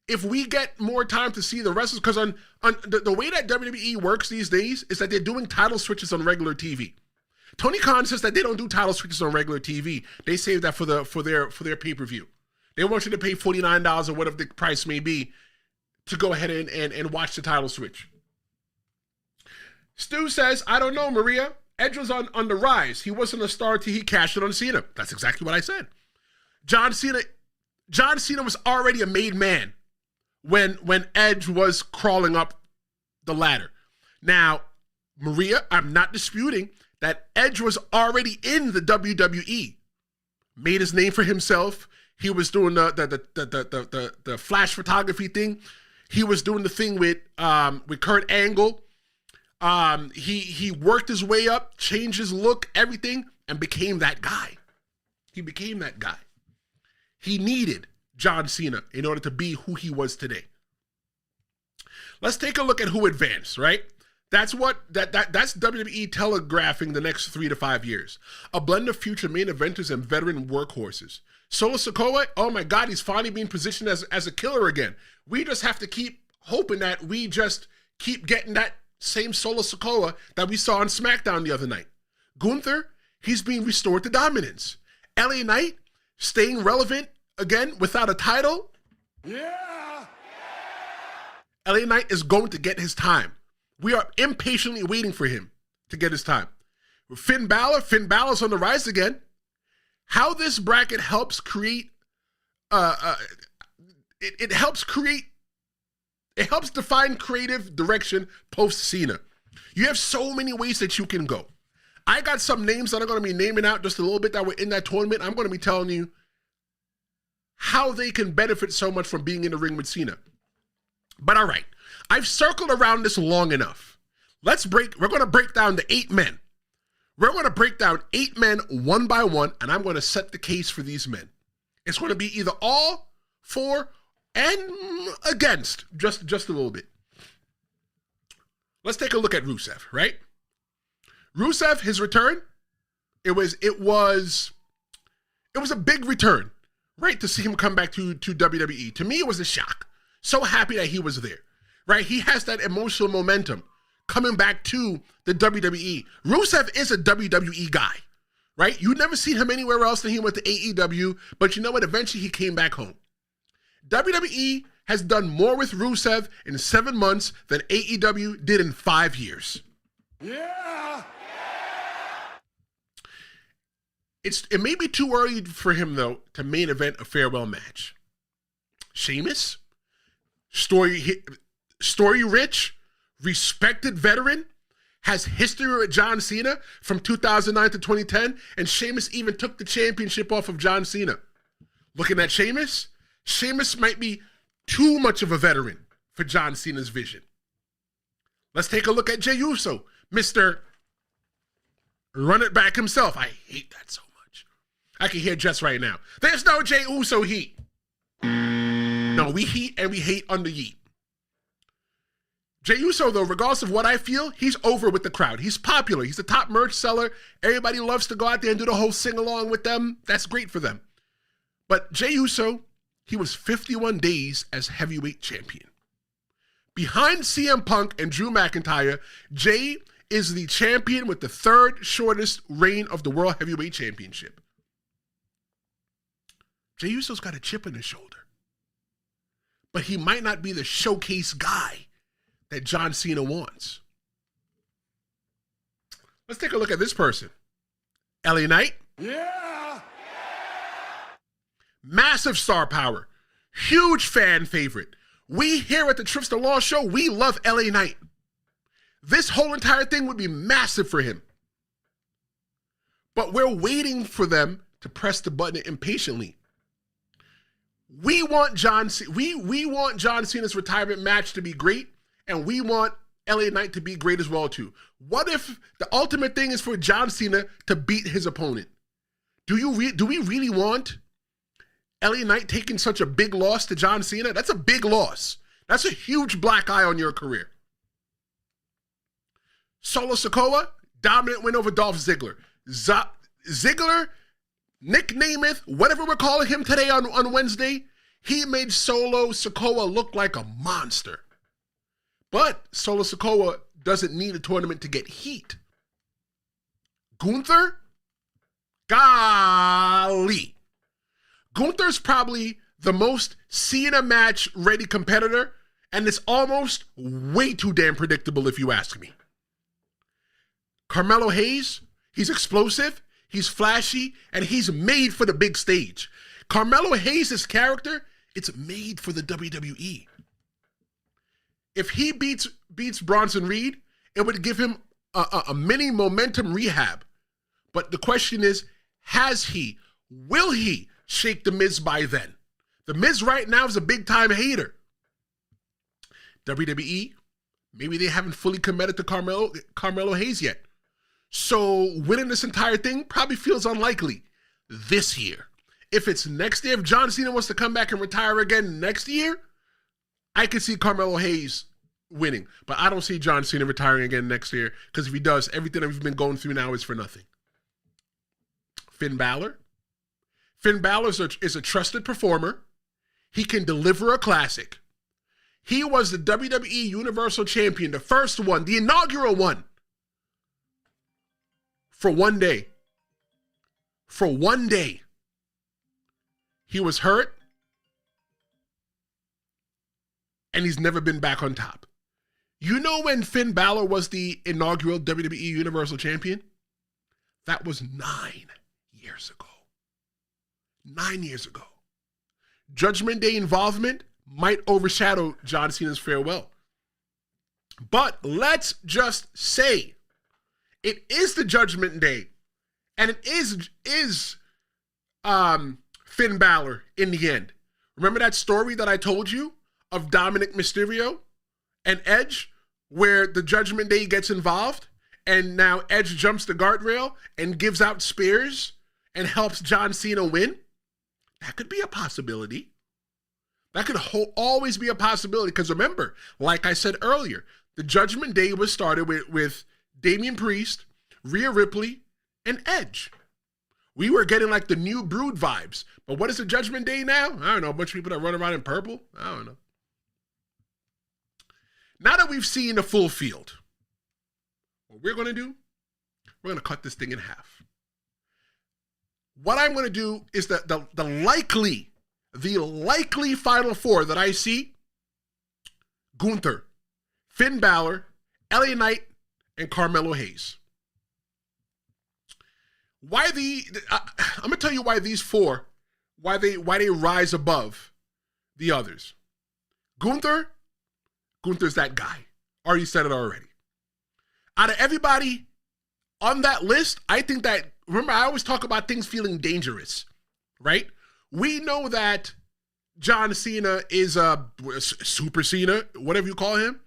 If we get more time to see the wrestlers, because on the way that WWE works these days is that they're doing title switches on regular TV. Tony Khan says that they don't do title switches on regular TV. They save that for their pay-per-view. They want you to pay $49 or whatever the price may be to go ahead and watch the title switch. Stu says, I don't know, Maria. Edge was on the rise. He wasn't a star till he cashed it on Cena. That's exactly what I said. John Cena was already a made man when Edge was crawling up the ladder. Now, Maria, I'm not disputing that Edge was already in the WWE. Made his name for himself. He was doing the flash photography thing. He was doing the thing with Kurt Angle. He worked his way up, changed his look, everything, and became that guy. He became that guy. He needed John Cena in order to be who he was today. Let's take a look at who advanced, right? That's WWE telegraphing the next 3 to 5 years. A blend of future main eventers and veteran workhorses. Solo Sikoa, oh my God, he's finally being positioned as a killer again. We just have to keep hoping that we just keep getting that same Solo Sikoa that we saw on SmackDown the other night. Gunther, he's being restored to dominance. LA Knight, staying relevant again without a title. Yeah! LA Knight is going to get his time. We are impatiently waiting for him to get his time. Finn Balor's on the rise again. How this bracket helps create, it helps define creative direction post Cena. You have so many ways that you can go. I got some names that I'm going to be naming out just a little bit that were in that tournament. I'm going to be telling you how they can benefit so much from being in the ring with Cena. But all right, I've circled around this long enough. We're going to break down the 8 men. We're going to break down 8 men one by one, and I'm going to set the case for these men. It's going to be either all, for, and against, just a little bit. Let's take a look at Rusev, right? Rusev, his return, it was a big return, right? To see him come back to WWE. To me, it was a shock. So happy that he was there, right? He has that emotional momentum coming back to the WWE. Rusev is a WWE guy, right? You never seen him anywhere else than he went to AEW, but you know what? Eventually he came back home. WWE has done more with Rusev in 7 months than AEW did in 5 years. Yeah! It may be too early for him, though, to main event a farewell match. Sheamus, story rich, respected veteran, has history with John Cena from 2009 to 2010, and Sheamus even took the championship off of John Cena. Looking at Sheamus, Sheamus might be too much of a veteran for John Cena's vision. Let's take a look at Jey Uso, Mr. Run It Back himself. I hate that so much. I can hear Jess right now. There's no Jey Uso heat. No, we heat and we hate under yeet. Jey Uso, though, regardless of what I feel, he's over with the crowd. He's popular. He's the top merch seller. Everybody loves to go out there and do the whole sing-along with them. That's great for them. But Jey Uso, he was 51 days as heavyweight champion. Behind CM Punk and Drew McIntyre, Jey is the champion with the third shortest reign of the World Heavyweight Championship. Jey Uso's got a chip on his shoulder. But he might not be the showcase guy that John Cena wants. Let's take a look at this person. LA Knight. Yeah. Massive star power. Huge fan favorite. We here at the Trips to Law Show, we love LA Knight. This whole entire thing would be massive for him. But we're waiting for them to press the button impatiently. We want John Cena's retirement match to be great, and we want LA Knight to be great as well too. What if the ultimate thing is for John Cena to beat his opponent? Do we really want LA Knight taking such a big loss to John Cena? That's a big loss. That's a huge black eye on your career. Solo Sikoa, dominant win over Dolph Ziggler. Ziggler, nicknameth, whatever we're calling him today on Wednesday, he made Solo Sikoa look like a monster. But Solo Sikoa doesn't need a tournament to get heat. Gunther? Golly. Gunther's probably the most Cena match ready competitor, and it's almost way too damn predictable if you ask me. Carmelo Hayes, he's explosive, he's flashy, and he's made for the big stage. Carmelo Hayes' character, it's made for the WWE. If he beats Bronson Reed, it would give him a mini momentum rehab. But the question is, will he shake The Miz by then? The Miz right now is a big-time hater. WWE, maybe they haven't fully committed to Carmelo Hayes yet. So winning this entire thing probably feels unlikely this year. If it's next year, if John Cena wants to come back and retire again next year, I could see Carmelo Hayes winning. But I don't see John Cena retiring again next year, because if he does, everything that we've been going through now is for nothing. Finn Balor. Finn Balor is a trusted performer. He can deliver a classic. He was the WWE Universal Champion, the first one, the inaugural one, for one day. For one day. He was hurt, and he's never been back on top. You know when Finn Balor was the inaugural WWE Universal Champion? That was 9 years ago. 9 years ago. Judgment Day involvement might overshadow John Cena's farewell. But let's just say it is the Judgment Day, and it is Finn Balor in the end. Remember that story that I told you of Dominic Mysterio and Edge, where the Judgment Day gets involved, and now Edge jumps the guardrail and gives out spears and helps John Cena win? That could be a possibility. That could always be a possibility, because remember, like I said earlier, the Judgment Day was started with Damian Priest, Rhea Ripley, and Edge. We were getting like the new Brood vibes. But what is the Judgment Day now? I don't know. A bunch of people that run around in purple? I don't know. Now that we've seen the full field, what we're going to do, we're going to cut this thing in half. What I'm going to do is the likely Final Four that I see: Gunther, Finn Balor, LA Knight, and Carmelo Hayes. I'm going to tell you why these four, why they rise above the others. Gunther's that guy. Already said it already. Out of everybody on that list, I think that, remember, I always talk about things feeling dangerous, right? We know that John Cena is a Super Cena, whatever you call him.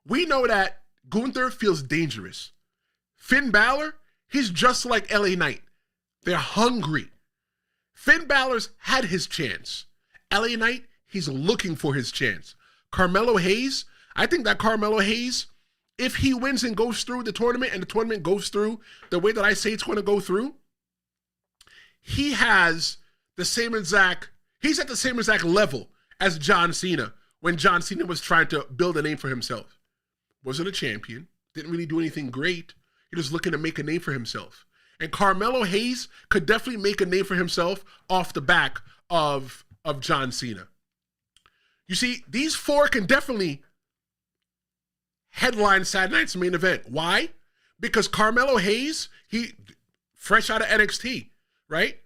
We know that Gunther feels dangerous. Finn Balor, he's just like LA Knight. They're hungry. Finn Balor's had his chance. LA Knight, he's looking for his chance. Carmelo Hayes, I think that Carmelo Hayes, if he wins and goes through the tournament and the tournament goes through the way that I say it's going to go through, he has the same exact, he's at the same exact level as John Cena when John Cena was trying to build a name for himself. Wasn't a champion, didn't really do anything great. He was looking to make a name for himself. And Carmelo Hayes could definitely make a name for himself off the back of John Cena. You see, these four can definitely headline Saturday night's main event. Why? Because Carmelo Hayes, he fresh out of NXT, right?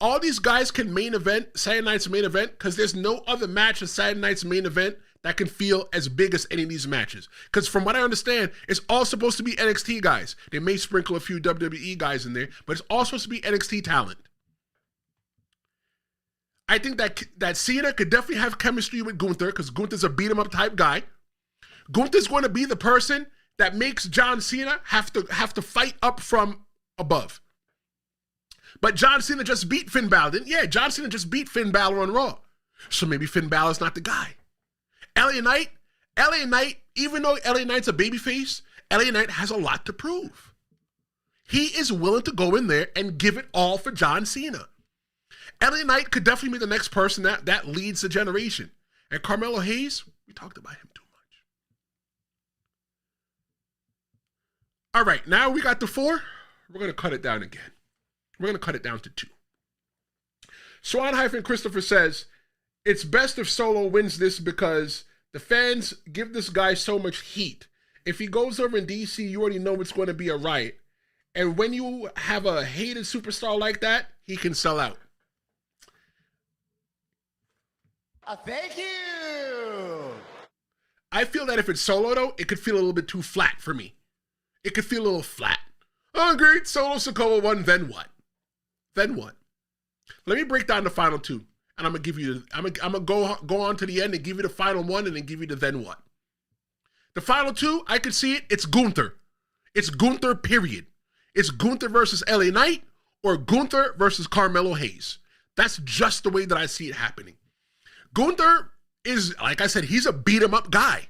All these guys can main event Saturday night's main event because there's no other match at Saturday night's main event that can feel as big as any of these matches. Because from what I understand, it's all supposed to be NXT guys. They may sprinkle a few WWE guys in there, but it's all supposed to be NXT talent. I think that Cena could definitely have chemistry with Gunther because Gunther's a beat-em-up type guy. Gunther's going to be the person that makes John Cena have to fight up from above. But John Cena just beat Finn Balor, didn't? Yeah, John Cena just beat Finn Balor on Raw. So maybe Finn Balor's not the guy. LA Knight, even though LA Knight's a babyface, LA Knight has a lot to prove. He is willing to go in there and give it all for John Cena. LA Knight could definitely be the next person that leads the generation. And Carmelo Hayes, we talked about him too much. All right, now we got the four. We're going to cut it down again. We're going to cut it down to two. Swan-Christopher says, it's best if Solo wins this because the fans give this guy so much heat. If he goes over in DC, you already know it's going to be a riot. And when you have a hated superstar like that, he can sell out. Thank you. I feel that if it's Solo, though, it could feel a little bit too flat for me. It could feel a little flat. Oh, great, Solo Sikoa won, then what? Then what? Let me break down the final two. And I'm gonna give you. I'm gonna go on to the end and give you the final one, and then give you the then what. The final two, I could see it. It's Gunther. It's Gunther. Period. It's Gunther versus LA Knight or Gunther versus Carmelo Hayes. That's just the way that I see it happening. Gunther is, like I said, he's a beat 'em up guy,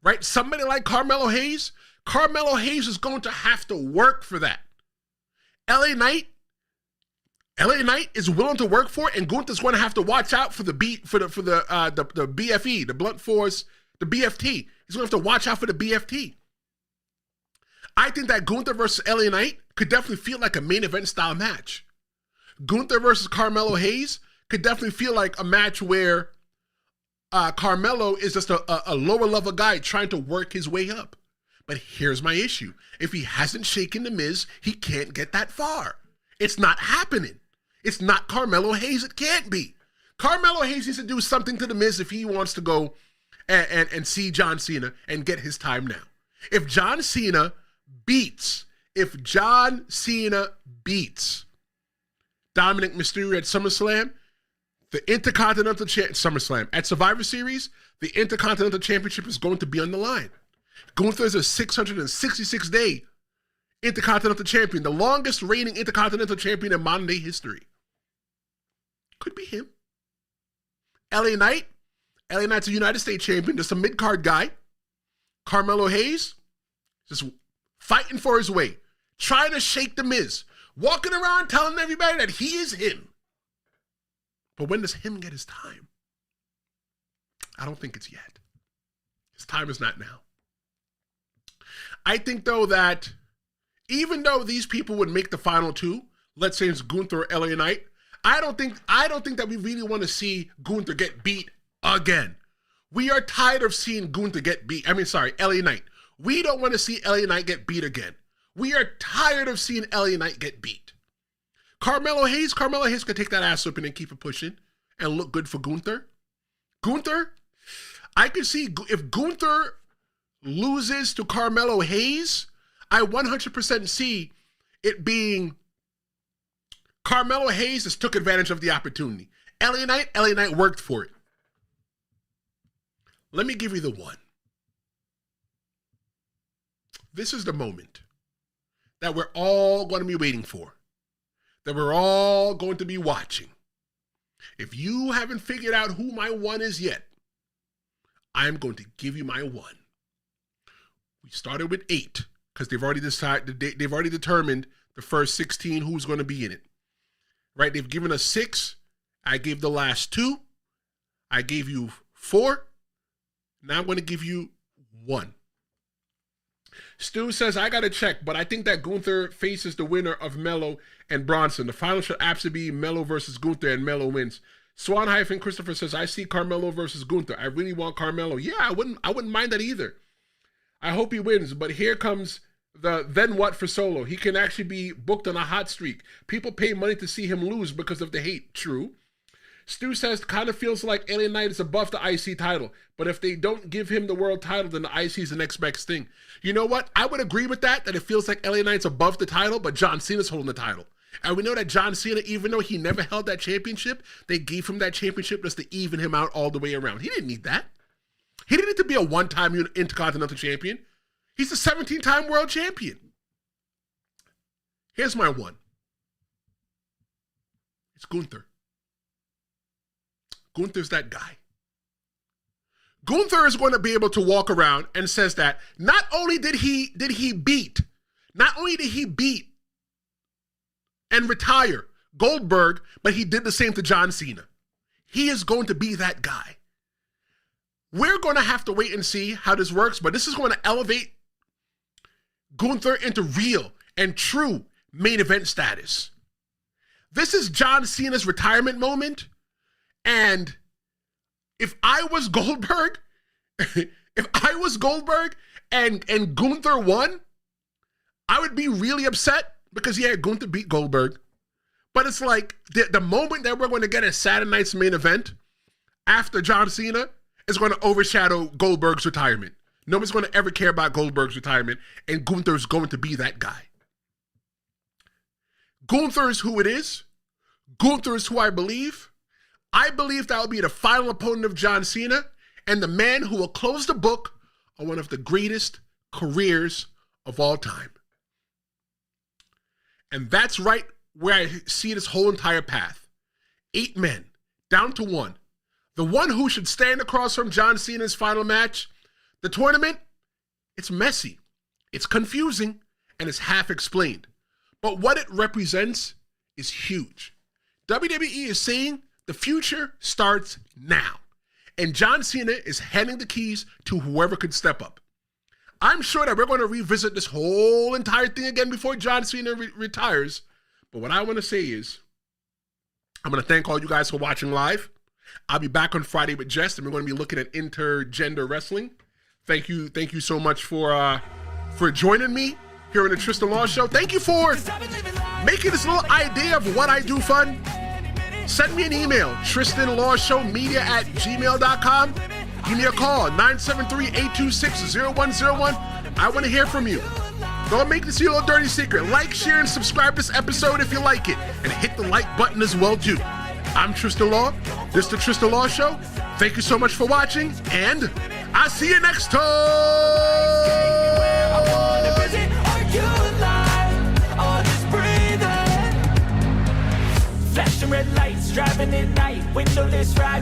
right? Somebody like Carmelo Hayes is going to have to work for that. LA Knight is willing to work for it, and Gunther's going to have to watch out for the BFE, the blunt force, the BFT. He's going to have to watch out for the BFT. I think that Gunther versus LA Knight could definitely feel like a main event style match. Gunther versus Carmelo Hayes could definitely feel like a match where Carmelo is just a lower level guy trying to work his way up. But here's my issue. If he hasn't shaken the Miz, he can't get that far. It's not happening. It's not Carmelo Hayes. It can't be. Carmelo Hayes needs to do something to the Miz if he wants to go and see John Cena and get his time now. If John Cena beats Dominic Mysterio at SummerSlam, the Intercontinental SummerSlam at Survivor Series, the Intercontinental Championship is going to be on the line. Gunther is a 666-day Intercontinental Champion, the longest reigning Intercontinental Champion in modern day history. Could be him. LA Knight's a United States Champion, just a mid-card guy. Carmelo Hayes, just fighting for his way, trying to shake the Miz, walking around telling everybody that he is him. But when does him get his time? I don't think it's yet. His time is not now. I think, though, that even though these people would make the final two, let's say it's Gunther or LA Knight, I don't think that we really want to see Gunther get beat again. We are tired of seeing Gunther get beat. LA Knight. We don't want to see LA Knight get beat again. We are tired of seeing LA Knight get beat. Carmelo Hayes could take that ass up and keep it pushing and look good for Gunther. I could see if Gunther loses to Carmelo Hayes, I 100% see it being Carmelo Hayes just took advantage of the opportunity. LA Knight worked for it. Let me give you the one. This is the moment that we're all going to be waiting for, that we're all going to be watching. If you haven't figured out who my one is yet, I'm going to give you my one. We started with 8 because they've already determined the first 16 who's going to be in it. Right? They've given us 6. I gave the last 2. I gave you 4. Now I'm going to give you 1. Stu says, I got to check, but I think that Gunther faces the winner of Melo and Bronson. The final should absolutely be Melo versus Gunther, and Melo wins. Swan-Christopher says, I see Carmelo versus Gunther. I really want Carmelo. Yeah, I wouldn't mind that either. I hope he wins, but here comes the then what for Solo. He can actually be booked on a hot streak. People pay money to see him lose because of the hate. True. Stu says, kind of feels like LA Knight is above the IC title, but if they don't give him the world title, then the IC is the next best thing. You know what? I would agree with that it feels like LA Knight's above the title, but John Cena's holding the title. And we know that John Cena, even though he never held that championship, they gave him that championship just to even him out all the way around. He didn't need that. He didn't need to be a one-time Intercontinental Champion. He's a 17-time world champion. Here's my one. It's Gunther. Gunther's that guy. Gunther is going to be able to walk around and says that not only did he beat and retire Goldberg, but he did the same to John Cena. He is going to be that guy. We're going to have to wait and see how this works, but this is going to elevate Gunther into real and true main event status. This is John Cena's retirement moment. And if I was Goldberg, and Gunther won, I would be really upset because, yeah, Gunther beat Goldberg. But it's like the moment that we're going to get a Saturday night's main event after John Cena is going to overshadow Goldberg's retirement. Nobody's going to ever care about Goldberg's retirement, and Gunther's going to be that guy. Gunther is who it is. Gunther is who I believe. I believe that will be the final opponent of John Cena and the man who will close the book on one of the greatest careers of all time. And that's right where I see this whole entire path. 8 men, down to 1. The one who should stand across from John Cena's final match. The tournament, it's messy, it's confusing, and it's half explained. But what it represents is huge. WWE is saying the future starts now. And John Cena is handing the keys to whoever could step up. I'm sure that we're going to revisit this whole entire thing again before John Cena retires. But what I want to say is, I'm going to thank all you guys for watching live. I'll be back on Friday with Jess, and we're going to be looking at intergender wrestling. Thank you so much for joining me here on the Tristan Law Show. Thank you for making this little idea of what I do fun. Send me an email, tristanlawshowmedia@gmail.com. Give me a call, 973-826-0101. I want to hear from you. Don't make this your little dirty secret. Like, share, and subscribe to this episode if you like it. And hit the like button as well, too. I'm Tristan Law. This is the Tristan Law Show. Thank you so much for watching, and I'll see you next time. Flashing red lights, driving at night, windowless ride.